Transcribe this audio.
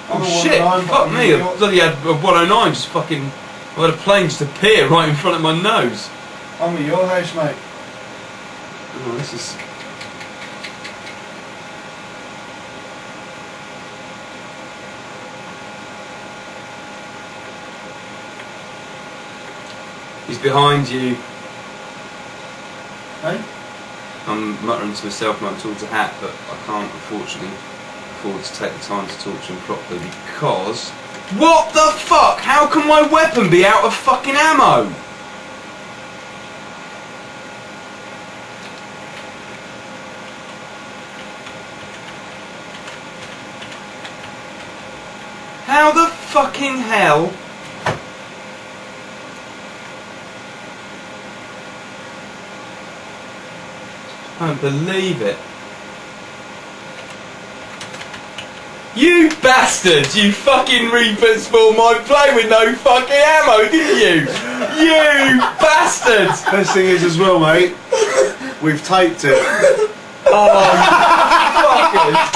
I'm Oh a shit, 109, fuck but me, I'm I a- bloody had a 109 just fucking... I had a plane just appear right in front of my nose. I'm at your house, mate. Oh, this is... He's behind you. Hey? I'm muttering to myself like I'm talking to Hat, but I can't unfortunately afford to take the time to talk to him properly because... What the fuck? How can my weapon be out of fucking ammo? How the fucking hell? I don't believe it. You bastard! You fucking Reaper spawned my plane with no fucking ammo, didn't you? You bastard! Best thing is as well, mate, we've taped it. Oh, you fuckers!